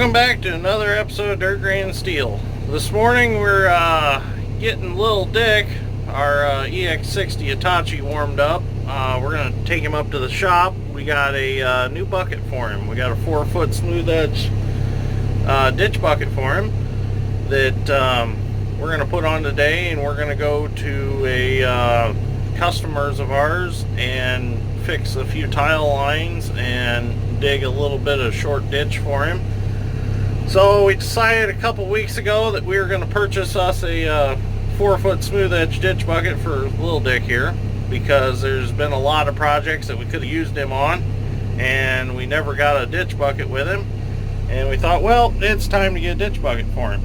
Welcome back to another episode of Dirt, Grain, and Steel. This morning we're getting Lil Dick, our EX60 Hitachi, warmed up. We're going to take him up to the shop. We got a new bucket for him. We got a 4-foot smooth edge ditch bucket for him that we're going to put on today, and we're going to go to a customers of ours and fix a few tile lines and dig a little bit of short ditch for him. So we decided a couple weeks ago that we were going to purchase us a 4-foot smooth edge ditch bucket for Lil Dick here, because there's been a lot of projects that we could have used him on and we never got a ditch bucket with him, and we thought, well, it's time to get a ditch bucket for him.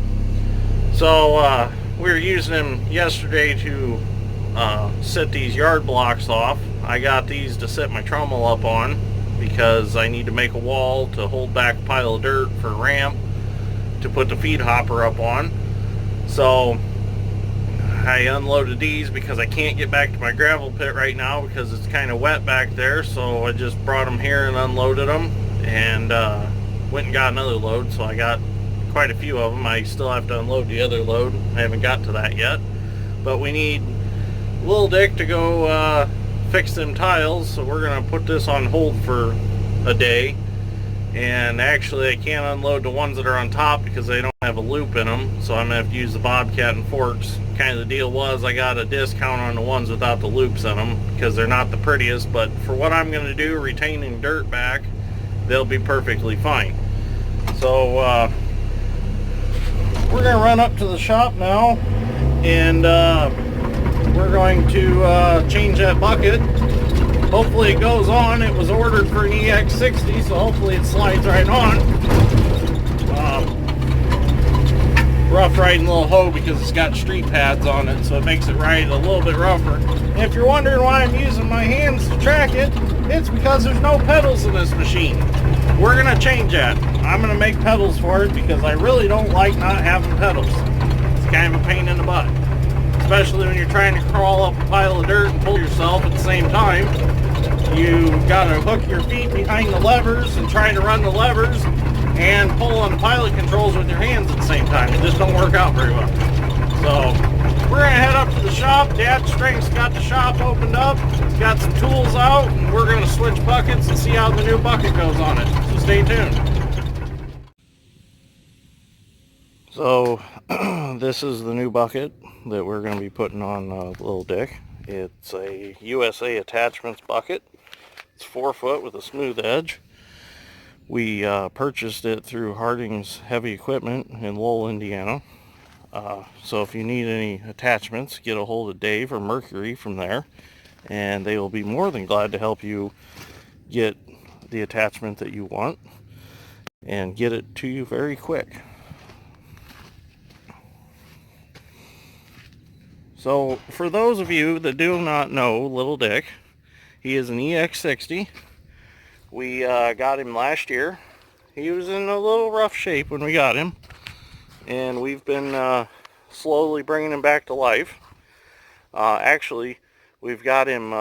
So we were using him yesterday to set these yard blocks off. I got these to set my trommel up on because I need to make a wall to hold back a pile of dirt for a ramp to put the feed hopper up on. So I unloaded these because I can't get back to my gravel pit right now because it's kind of wet back there. So I just brought them here and unloaded them, and went and got another load. So I got quite a few of them. I still have to unload the other load. I haven't got to that yet, but we need Lil Dick to go fix them tiles, so we're gonna put this on hold for a day. And actually I can't unload the ones that are on top because they don't have a loop in them, so I'm gonna have to use the bobcat and forks. Kind of the deal was I got a discount on the ones without the loops in them because they're not the prettiest, but for what I'm gonna do, retaining dirt back, they'll be perfectly fine. So we're gonna run up to the shop now, and we're going to change that bucket. Hopefully it goes on. It was ordered for an EX60, so hopefully it slides right on. Rough riding little hoe because it's got street pads on it, so it makes it ride a little bit rougher. And if you're wondering why I'm using my hands to track it, it's because there's no pedals in this machine. We're gonna change that. I'm gonna make pedals for it because I really don't like not having pedals. It's kind of a pain in the butt, especially when you're trying to crawl up a pile of dirt and pull yourself at the same time. You gotta hook your feet behind the levers and try to run the levers and pull on the pilot controls with your hands at the same time. It just don't work out very well. So we're gonna head up to the shop. Dad Strength's got the shop opened up. He's got some tools out, and we're gonna switch buckets and see how the new bucket goes on it. So stay tuned. So this is the new bucket that we're going to be putting on Lil Dick. It's a USA Attachments bucket. It's 4 foot with a smooth edge. We purchased it through Harding's Heavy Equipment in Lowell, Indiana. So if you need any attachments, get a hold of Dave or Mercury from there, and they will be more than glad to help you get the attachment that you want and get it to you very quick. So for those of you that do not know Lil Dick, he is an EX60. We got him last year. He was in a little rough shape when we got him, and we've been slowly bringing him back to life. Actually, we've got him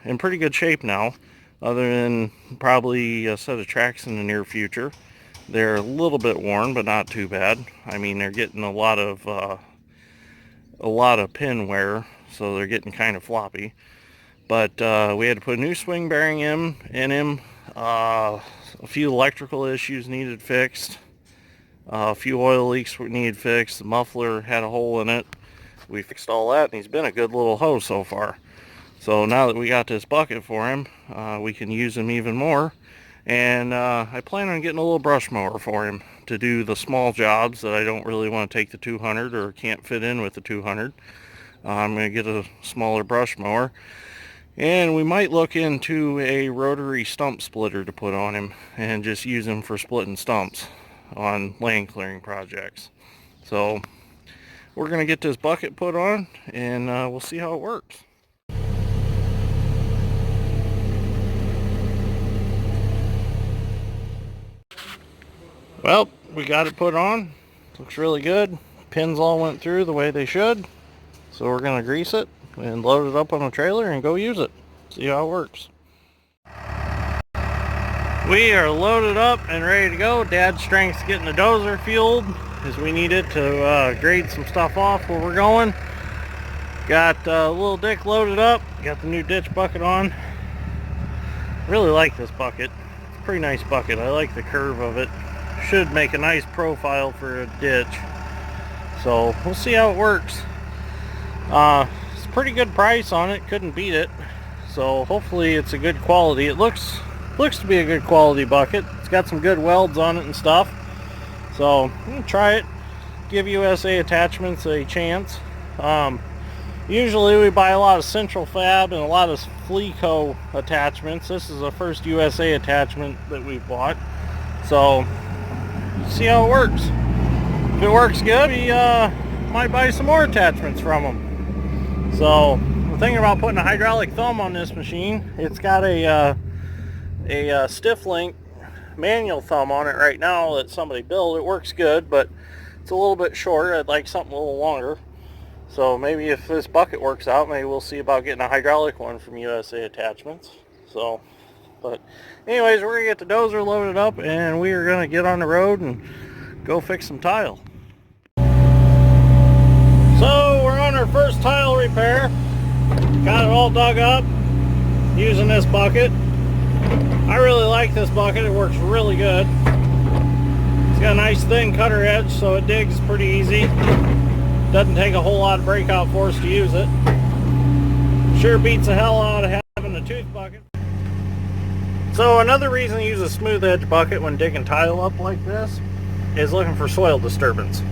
in pretty good shape now, other than probably a set of tracks in the near future. They're a little bit worn, but not too bad. I mean, they're getting a lot of pin wear, so they're getting kind of floppy. But we had to put a new swing bearing in him. A few electrical issues needed fixed. A few oil leaks needed fixed. The muffler had a hole in it. We fixed all that, and he's been a good little hoe so far. So now that we got this bucket for him, we can use him even more. And I plan on getting a little brush mower for him to do the small jobs that I don't really want to take the 200 or can't fit in with the 200. I'm going to get a smaller brush mower, and we might look into a rotary stump splitter to put on him and just use him for splitting stumps on land clearing projects. So we're going to get this bucket put on, and we'll see how it works. Well, we got it put on. Looks really good. Pins all went through the way they should. So we're going to grease it and load it up on a trailer and go use it. See how it works. We are loaded up and ready to go. Dad's strength's getting the dozer fueled as we need it to grade some stuff off where we're going. Got Lil Dick loaded up. Got the new ditch bucket on. Really like this bucket. It's a pretty nice bucket. I like the curve of it. Should make a nice profile for a ditch. So we'll see how it works. It's a pretty good price on it. Couldn't beat it. So hopefully it's a good quality. It looks to be a good quality bucket. It's got some good welds on it and stuff. So I'm gonna try it. Give USA attachments a chance. Usually we buy a lot of Central Fab and a lot of Fleeco attachments. This is the first USA attachment that we've bought. So see how it works. If it works good, we might buy some more attachments from them. So I'm thinking about putting a hydraulic thumb on this machine. It's got a stiff link manual thumb on it right now that somebody built. It works good, but it's a little bit short. I'd like something a little longer. So maybe if this bucket works out, maybe we'll see about getting a hydraulic one from USA Attachments. So, but anyways, we're gonna get the dozer loaded up and we are gonna get on the road and go fix some tile. So we're on our first tile repair. Got it all dug up using this bucket. I really like this bucket. It works really good. It's got a nice thin cutter edge, so it digs pretty easy. Doesn't take a whole lot of breakout force to use it. Sure beats the hell out of having a tooth bucket. So another reason to use a smooth edge bucket when digging tile up like this is looking for soil disturbance.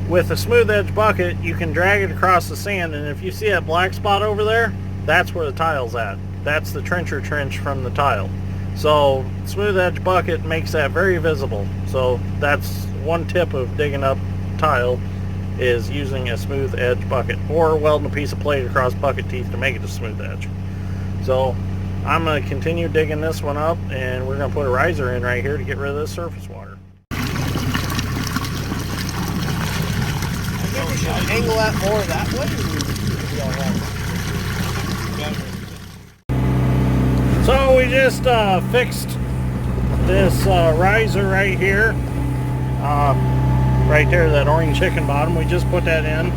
With a smooth edge bucket, you can drag it across the sand, and if you see that black spot over there, that's where the tile's at. That's the trencher trench from the tile. So smooth edge bucket makes that very visible. So that's one tip of digging up tile, is using a smooth edge bucket or welding a piece of plate across bucket teeth to make it a smooth edge. So I'm going to continue digging this one up, and we're going to put a riser in right here to get rid of this surface water. Angle that more that way, it'll be all right. So we just fixed this riser right here, right there, that orange chicken bottom. We just put that in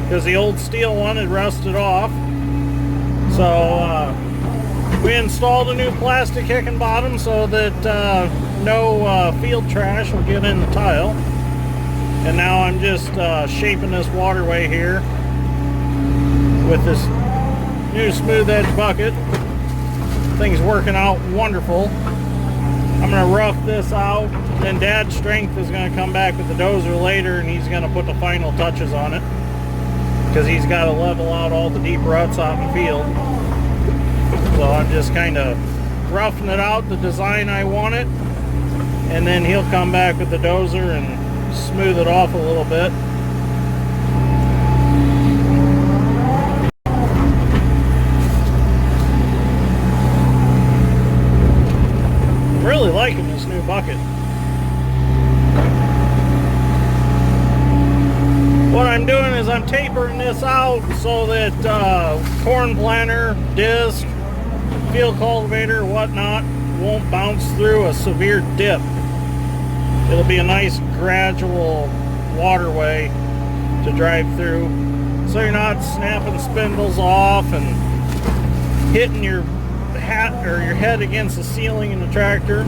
because the old steel one had rusted off. So we installed a new plastic chicken bottom so that no field trash will get in the tile. And now I'm just shaping this waterway here with this new smooth edge bucket. Thing's working out wonderful. I'm gonna rough this out, then Dad's strength is gonna come back with the dozer later and he's gonna put the final touches on it because he's got to level out all the deep ruts out in the field. So I'm just kind of roughing it out the design I want it, and then he'll come back with the dozer and smooth it off a little bit. Really liking this new bucket. What I'm doing is I'm tapering this out so that corn planter, disc, field cultivator, whatnot won't bounce through a severe dip. It'll be a nice gradual waterway to drive through, so you're not snapping spindles off and hitting your hat or your head against the ceiling in the tractor.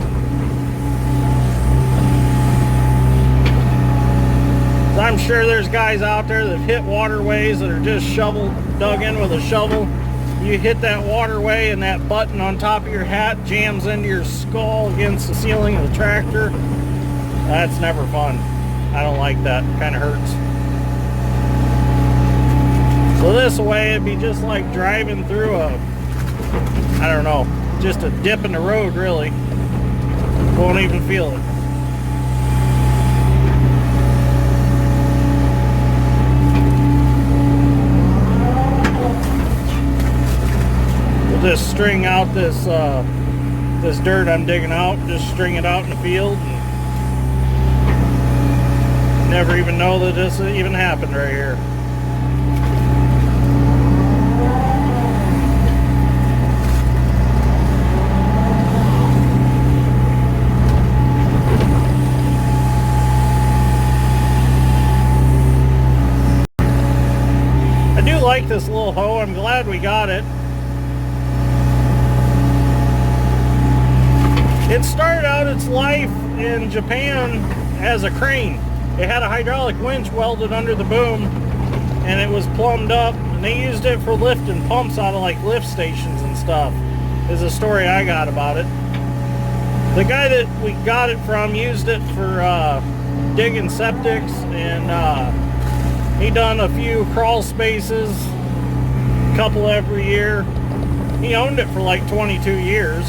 I'm sure there's guys out there that hit waterways that are just dug in with a shovel. You hit that waterway and that button on top of your hat jams into your skull against the ceiling of the tractor. That's never fun. I don't like that. It kind of hurts. So this way it'd be just like driving through I don't know, just a dip in the road, really. Won't even feel it. We'll just string out this this dirt I'm digging out, just string it out in the field, and never even know that this even happened right here. like this little hoe. I'm glad we got it. It started out its life in Japan as a crane. It had a hydraulic winch welded under the boom, and it was plumbed up, and they used it for lifting pumps out of like lift stations and stuff, is a story I got about it. The guy that we got it from used it for digging septics, and he done a few crawl spaces, a couple every year. He owned it for like 22 years,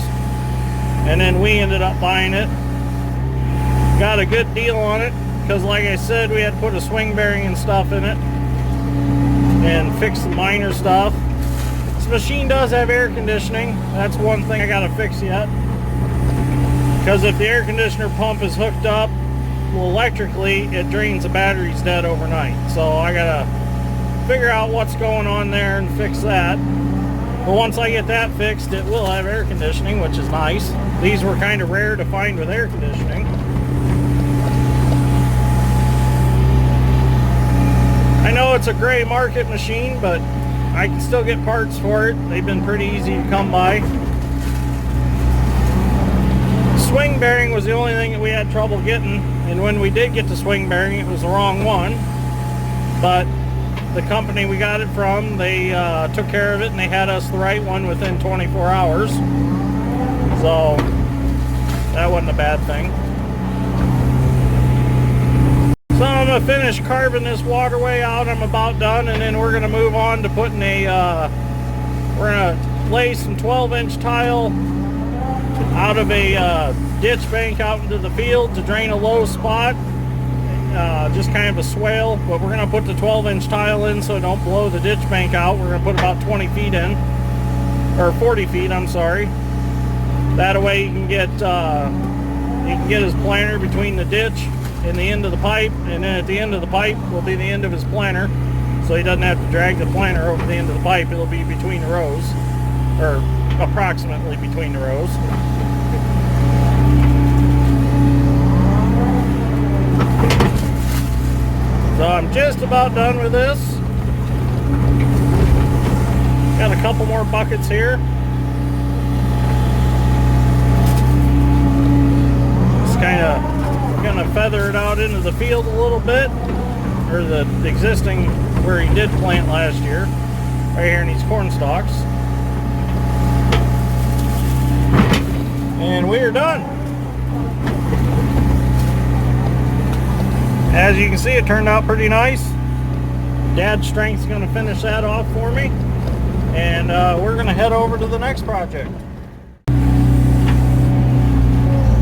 and then we ended up buying it. Got a good deal on it, because like I said, we had to put a swing bearing and stuff in it and fix the minor stuff. This machine does have air conditioning. That's one thing I gotta fix yet, because if the air conditioner pump is hooked up, well, electrically, it drains the batteries dead overnight. So I gotta figure out what's going on there and fix that. But once I get that fixed, it will have air conditioning, which is nice. These were kind of rare to find with air conditioning. I know it's a gray market machine, but I can still get parts for it. They've been pretty easy to come by. Swing bearing was the only thing that we had trouble getting, and when we did get the swing bearing, it was the wrong one. But the company we got it from, they took care of it, and they had us the right one within 24 hours. So that wasn't a bad thing. So I'm going to finish carving this waterway out. I'm about done, and then we're going to move on to putting a, we're going to lay some 12-inch tile out of a ditch bank out into the field to drain a low spot, just kind of a swale. But we're going to put the 12-inch tile in so it don't blow the ditch bank out. We're going to put about 20 feet in, or 40 feet, I'm sorry. That way you can get his planter between the ditch and the end of the pipe, and then at the end of the pipe will be the end of his planter, so he doesn't have to drag the planter over the end of the pipe. It'll be between the rows, or approximately between the rows. So I'm just about done with this. Got a couple more buckets here. Just kind of gonna feather it out into the field a little bit, or the existing where he did plant last year, right here in these corn stalks. And we are done. As you can see, it turned out pretty nice. Dad's Strength's going to finish that off for me, and we're going to head over to the next project.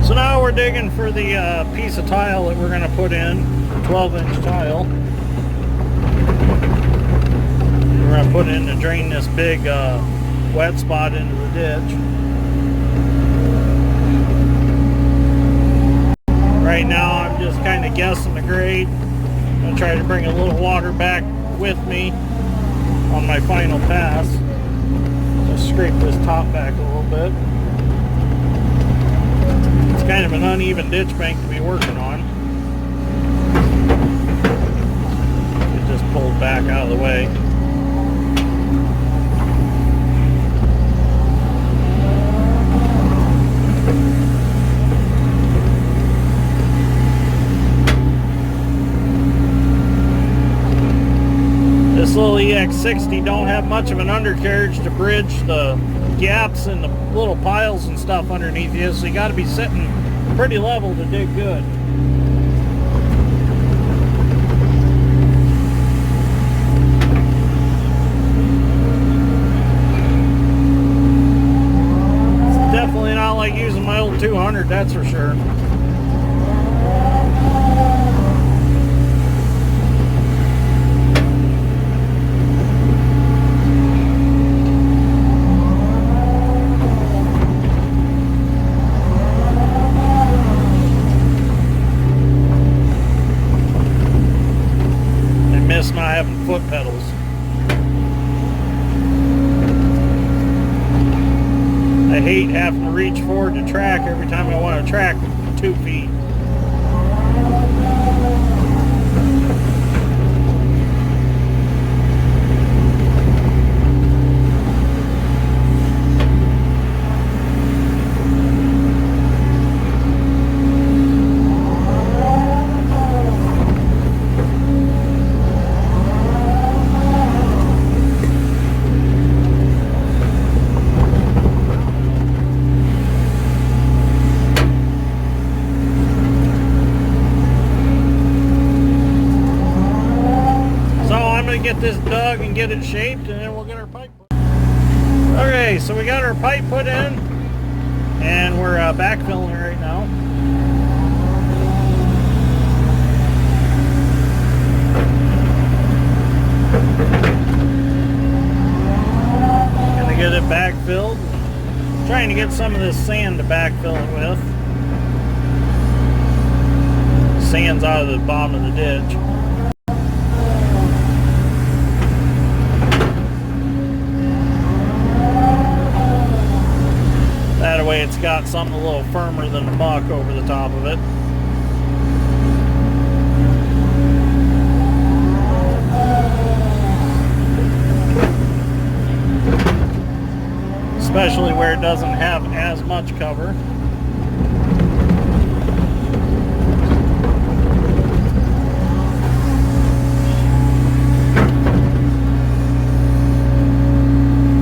So now we're digging for the piece of tile that we're going to put in, 12-inch tile. We're going to put in to drain this big wet spot into the ditch. Right now I'm just kind of guessing the grade. I'm going to try to bring a little water back with me on my final pass. Just scrape this top back a little bit. It's kind of an uneven ditch bank to be working on. It just pulled back out of the way. This little EX60 don't have much of an undercarriage to bridge the gaps and the little piles and stuff underneath you, so you got to be sitting pretty level to dig good. It's definitely not like using my old 200, that's for sure. Not having foot pedals. I hate having to reach forward to track every time I want to track 2 feet. get this dug and get it shaped, and then we'll get our pipe put in. Okay, so we got our pipe put in, and we're backfilling it right now. Gonna get it backfilled. Trying to get some of this sand to backfill it with. Sand's out of the bottom of the ditch. That way it's got something a little firmer than the muck over the top of it. Especially where it doesn't have as much cover.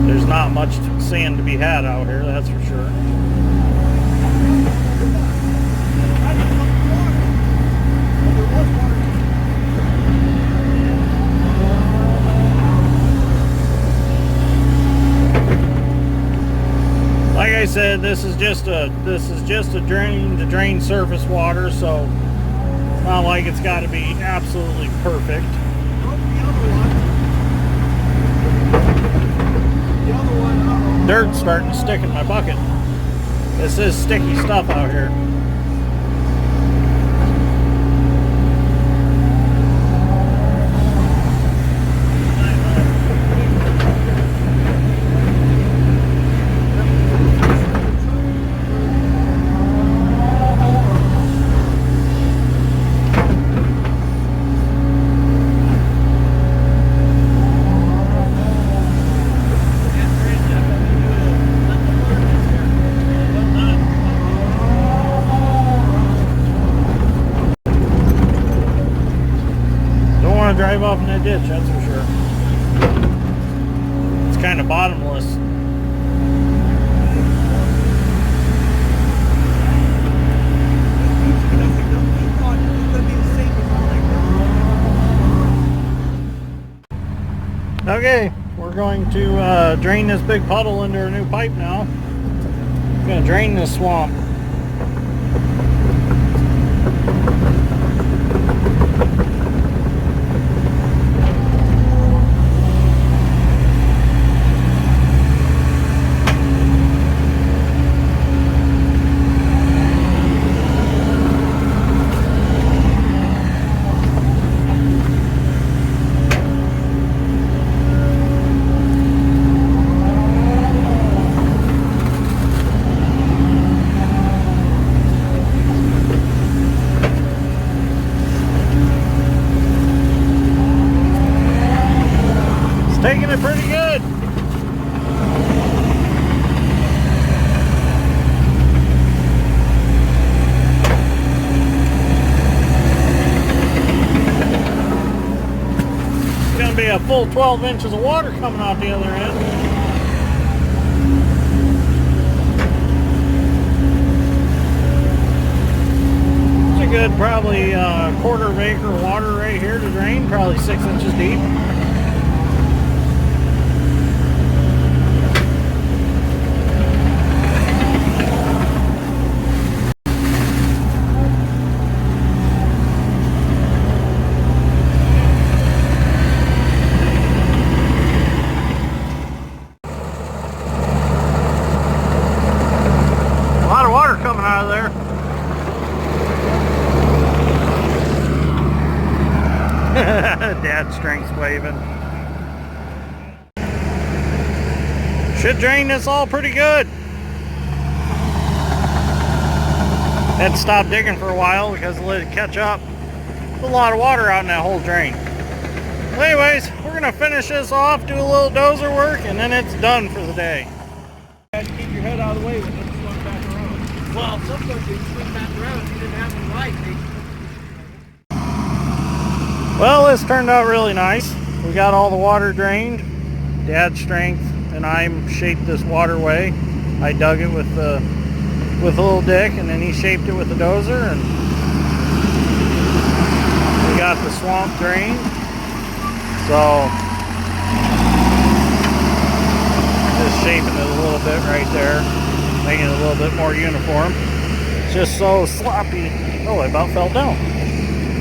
There's not much sand to be had out here, that's for sure. Like I said, this is just a drain to drain surface water, so it's not like it's got to be absolutely perfect. Dirt's starting to stick in my bucket. This is sticky stuff out here. Drive off in that ditch, that's for sure. It's kind of bottomless. Okay, we're going to drain this big puddle into our new pipe now. We're going to drain this swamp. Taking it pretty good. It's going to be a full 12 inches of water coming out the other end. It's a good probably quarter of acre of water right here to drain, probably 6 inches deep. Coming out of there. Dad strength's waving. Should drain this all pretty good. Had to stop digging for a while because let it catch up. There's a lot of water out in that whole drain. Well, anyways, we're gonna finish this off, do a little dozer work, and then it's done for the day. You had to keep your head out of the way when it swung back around. Well, sometimes they swing back around if you didn't have them right. Well, this turned out really nice. We got all the water drained. Dad's strength and I shaped this waterway. I dug it with Lil Dick, and then he shaped it with the dozer, and we got the swamp drained. So Just shaping it a little bit right there, making it a little bit more uniform. It's just so sloppy. Oh, I about fell down.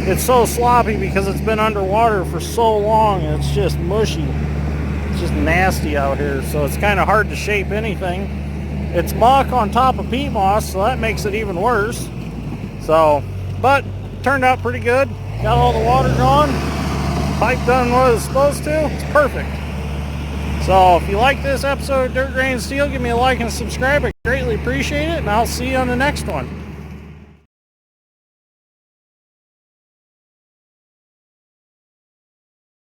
It's so sloppy because it's been underwater for so long, and it's just mushy. It's just nasty out here, so it's kind of hard to shape anything. It's muck on top of peat moss, so that makes it even worse. So, but turned out pretty good. Got all the water gone. Pipe done what it was supposed to. It's perfect. So if you like this episode of Dirt Grain Steel, give me a like and subscribe. I greatly appreciate it, and I'll see you on the next one.